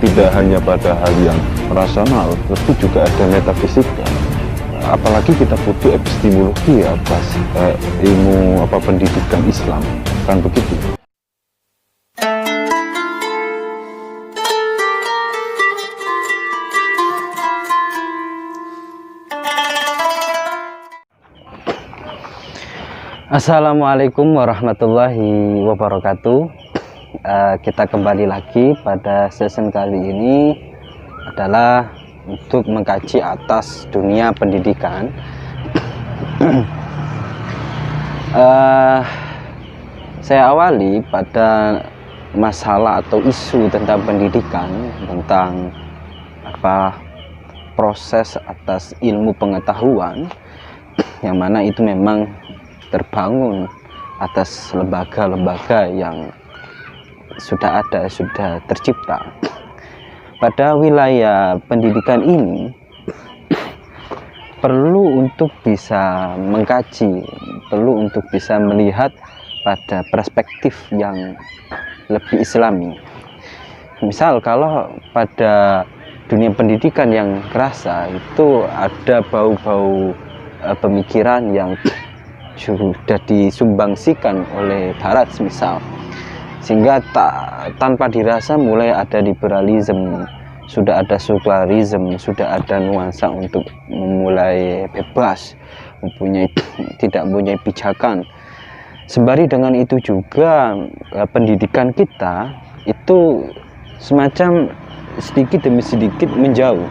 tidak hanya pada hal yang rasional, tapi juga ada metafisika. Apalagi kita butuh epistemologi atas ilmu pendidikan Islam, kan begitu. Assalamualaikum warahmatullahi wabarakatuh. Kita kembali lagi pada season kali ini adalah untuk mengkaji atas dunia pendidikan. Saya awali pada masalah atau isu tentang pendidikan, tentang proses atas ilmu pengetahuan, yang mana itu memang terbangun atas lembaga-lembaga yang sudah ada, sudah tercipta. Pada wilayah pendidikan ini perlu untuk bisa mengkaji, perlu untuk bisa melihat pada perspektif yang lebih islami. Misal kalau pada dunia pendidikan yang kerasa itu ada bau-bau pemikiran yang sudah disumbangsikan oleh Barat misal, sehingga tanpa dirasa mulai ada liberalisme, sudah ada sekularisme, sudah ada nuansa untuk memulai bebas, tidak mempunyai pijakan. Sembari dengan itu juga pendidikan kita itu semacam sedikit demi sedikit menjauh.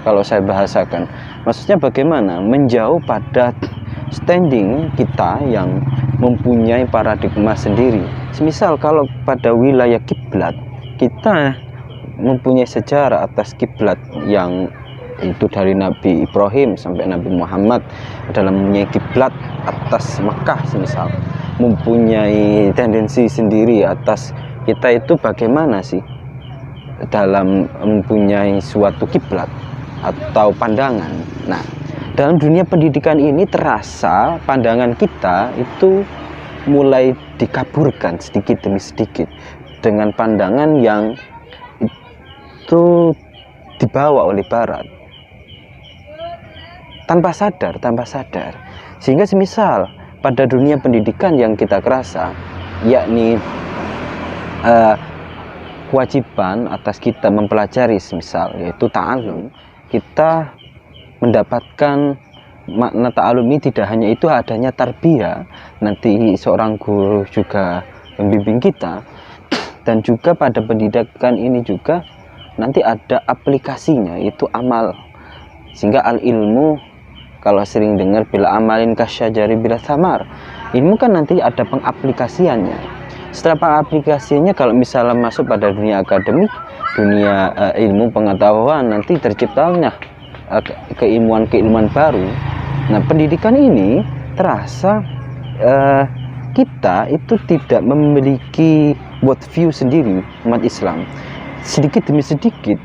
Kalau saya bahasakan, maksudnya bagaimana menjauh pada standing kita yang mempunyai paradigma sendiri. Semisal kalau pada wilayah kiblat, kita mempunyai sejarah atas kiblat yang itu dari Nabi Ibrahim sampai Nabi Muhammad adalah mempunyai kiblat atas Mekah semisal, mempunyai tendensi sendiri atas kita itu bagaimana sih dalam mempunyai suatu kiblat atau pandangan. Nah, dalam dunia pendidikan ini terasa pandangan kita itu mulai dikaburkan sedikit demi sedikit dengan pandangan yang itu dibawa oleh Barat tanpa sadar, sehingga semisal pada dunia pendidikan yang kita kerasa, yakni kewajiban atas kita mempelajari semisal yaitu ta'alum, kita mendapatkan makna ta'alum ini tidak hanya itu adanya tarbiyah, nanti seorang guru juga membimbing kita, dan juga pada pendidikan ini juga nanti ada aplikasinya, itu amal. Sehingga al ilmu, kalau sering dengar bila amalin kasyajari bila samar, ilmu kan nanti ada pengaplikasiannya. Setelah pengaplikasiannya, kalau misalnya masuk pada dunia akademik, dunia ilmu pengetahuan, nanti terciptanya keilmuan baru. Nah, pendidikan ini terasa kita itu tidak memiliki world view sendiri umat Islam. Sedikit demi sedikit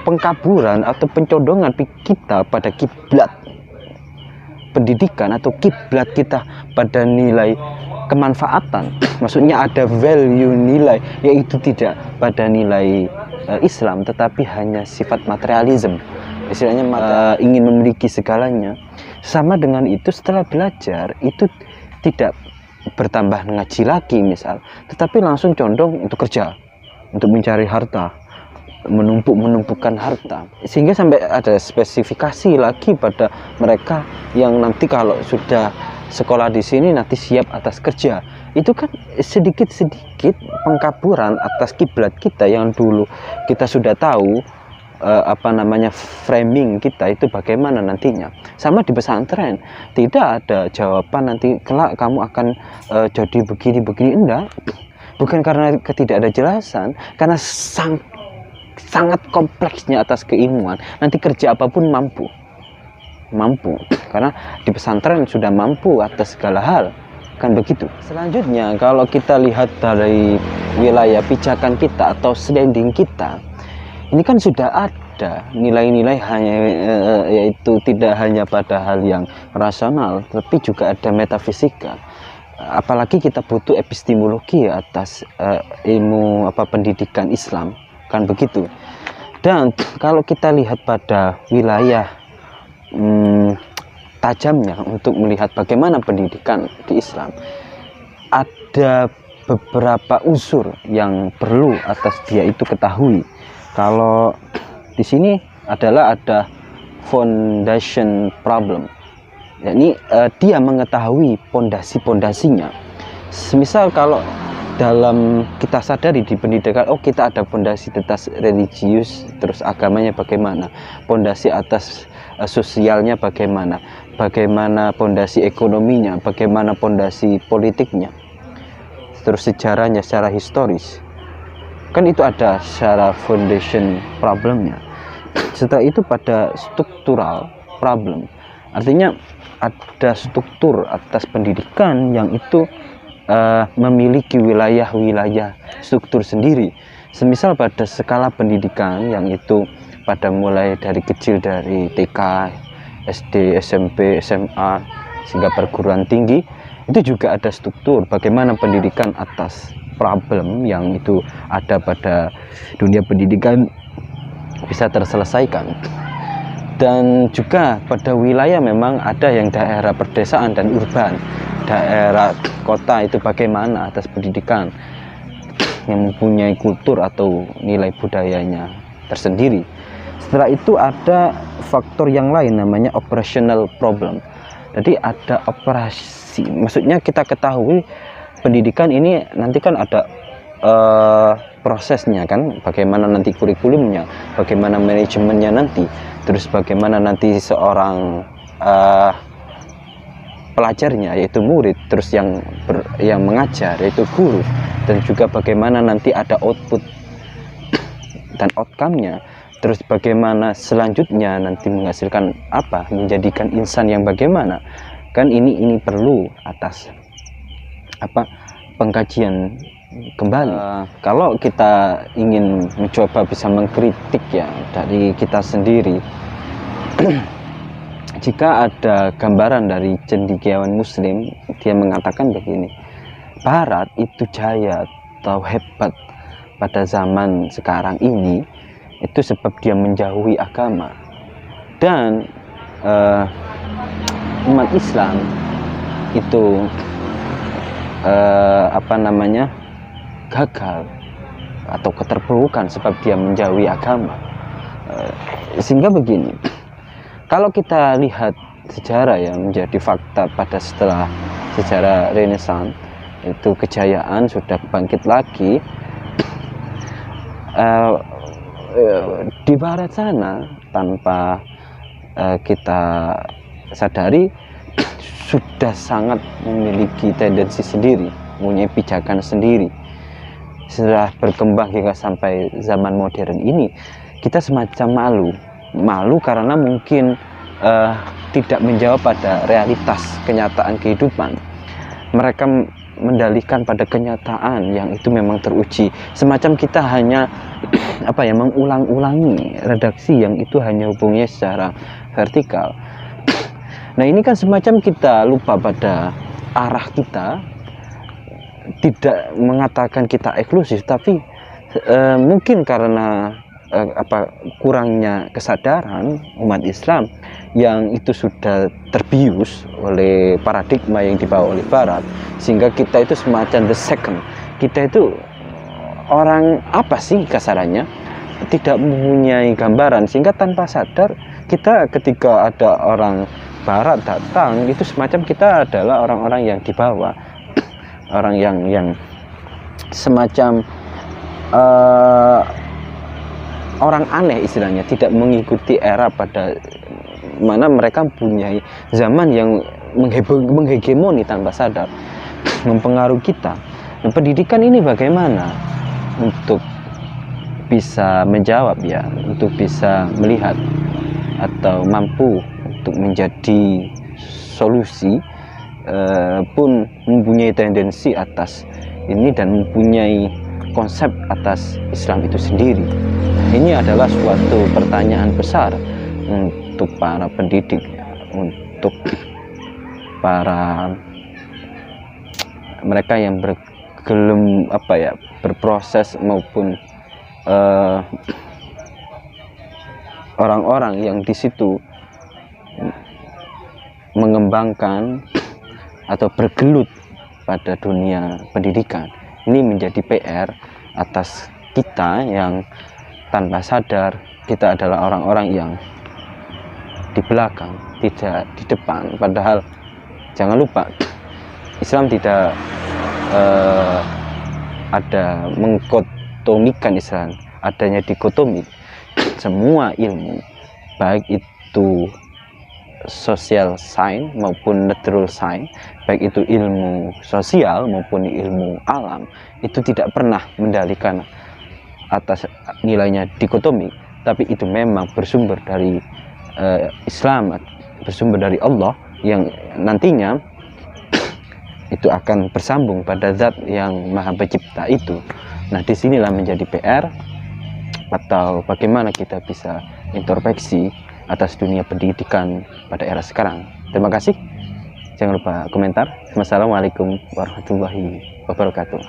pengkaburan atau pencondongan kita pada kiblat pendidikan atau kiblat kita pada nilai kemanfaatan, maksudnya ada value nilai, yaitu tidak pada nilai Islam tetapi hanya sifat materialisme, istilahnya ingin memiliki segalanya. Sama dengan itu, setelah belajar itu tidak bertambah ngaji lagi misal, tetapi langsung condong untuk kerja, untuk mencari harta, menumpukkan harta, sehingga sampai ada spesifikasi lagi pada mereka yang nanti kalau sudah sekolah di sini nanti siap atas kerja. Itu kan sedikit-sedikit pengkaburan atas kiblat kita yang dulu kita sudah tahu framing kita itu bagaimana nantinya. Sama di pesantren, tidak ada jawaban nanti kelak kamu akan jadi begini-begini, enggak. Bukan karena tidak ada jelasan, karena sangat kompleksnya atas keilmuan. Nanti kerja apapun mampu, karena di pesantren sudah mampu atas segala hal, kan begitu. Selanjutnya, kalau kita lihat dari wilayah pijakan kita atau standing kita, ini kan sudah ada nilai-nilai yaitu tidak hanya pada hal yang rasional, tapi juga ada metafisika. Apalagi kita butuh epistemologi atas ilmu pendidikan Islam, kan begitu. Dan kalau kita lihat pada wilayah tajamnya untuk melihat bagaimana pendidikan di Islam, ada beberapa unsur yang perlu atas dia itu ketahui. Kalau di sini adalah ada foundation problem, yakni dia mengetahui pondasi-pondasinya. Semisal kalau dalam kita sadari di pendidikan, oh kita ada pondasi atas religius, terus agamanya bagaimana, pondasi atas sosialnya bagaimana, bagaimana pondasi ekonominya, bagaimana pondasi politiknya, terus sejarahnya secara historis, kan itu ada secara foundation problemnya. Setelah itu pada struktural problem, artinya ada struktur atas pendidikan yang itu memiliki wilayah-wilayah struktur sendiri. Semisal pada skala pendidikan yang itu pada mulai dari kecil, dari TK, SD, SMP, SMA, sehingga perguruan tinggi, itu juga ada struktur bagaimana pendidikan atas problem yang itu ada pada dunia pendidikan bisa terselesaikan. Dan juga pada wilayah memang ada yang daerah pedesaan dan urban, daerah kota itu bagaimana atas pendidikan yang mempunyai kultur atau nilai budayanya tersendiri. Setelah itu ada faktor yang lain namanya operational problem. Jadi ada operasi, maksudnya kita ketahui pendidikan ini nanti kan ada prosesnya kan, bagaimana nanti kurikulumnya, bagaimana manajemennya nanti, terus bagaimana nanti seorang pelajarnya yaitu murid, terus yang mengajar yaitu guru, dan juga bagaimana nanti ada output dan outcome-nya, terus bagaimana selanjutnya nanti menghasilkan apa, menjadikan insan yang bagaimana. Kan ini perlu atas apa, pengkajian kembali. Kalau kita ingin mencoba bisa mengkritik ya dari kita sendiri, jika ada gambaran dari cendekiawan muslim, dia mengatakan begini, Barat itu jaya atau hebat pada zaman sekarang ini itu sebab dia menjauhi agama, dan umat Islam itu gagal atau keterpurukan sebab dia menjauhi agama. Sehingga begini, kalau kita lihat sejarah yang menjadi fakta pada setelah sejarah Renaissance, itu kejayaan sudah bangkit lagi. Di barat sana tanpa kita sadari sudah sangat memiliki tendensi sendiri, mempunyai pijakan sendiri. Setelah berkembang hingga sampai zaman modern ini, kita semacam malu karena mungkin tidak menjawab pada realitas kenyataan kehidupan. Mereka mendalihkan pada kenyataan yang itu memang teruji, semacam kita hanya mengulang-ulangi redaksi yang itu hanya hubungannya secara vertikal. Nah, ini kan semacam kita lupa pada arah kita, tidak mengatakan kita eksklusif, tapi mungkin karena kurangnya kesadaran umat Islam yang itu sudah terbius oleh paradigma yang dibawa oleh Barat, sehingga kita itu semacam the second. Kita itu orang apa sih kasarannya, tidak mempunyai gambaran, sehingga tanpa sadar kita ketika ada orang Barat datang itu semacam kita adalah orang-orang yang dibawa, orang yang semacam orang aneh istilahnya, tidak mengikuti era pada mana mereka mempunyai zaman yang menghegemoni tanpa sadar, mempengaruhi kita. Nah, pendidikan ini bagaimana untuk bisa menjawab ya, untuk bisa melihat atau mampu untuk menjadi solusi, pun mempunyai tendensi atas ini dan mempunyai konsep atas Islam itu sendiri. Ini adalah suatu pertanyaan besar untuk para pendidik, untuk para mereka yang berproses maupun orang-orang yang di situ mengembangkan atau bergelut pada dunia pendidikan. Ini menjadi PR atas kita yang tanpa sadar kita adalah orang-orang yang di belakang, tidak di depan. Padahal jangan lupa, Islam tidak ada mengkotomikan Islam, adanya dikotomi. Semua ilmu, baik itu social science maupun natural science, baik itu ilmu sosial maupun ilmu alam, itu tidak pernah mendalikan atas nilainya dikotomi, tapi itu memang bersumber dari Islam, bersumber dari Allah yang nantinya itu akan bersambung pada zat yang maha pencipta itu. Nah, disinilah menjadi PR, atau bagaimana kita bisa introspeksi atas dunia pendidikan pada era sekarang. Terima kasih. Jangan lupa komentar. Wassalamualaikum warahmatullahi wabarakatuh.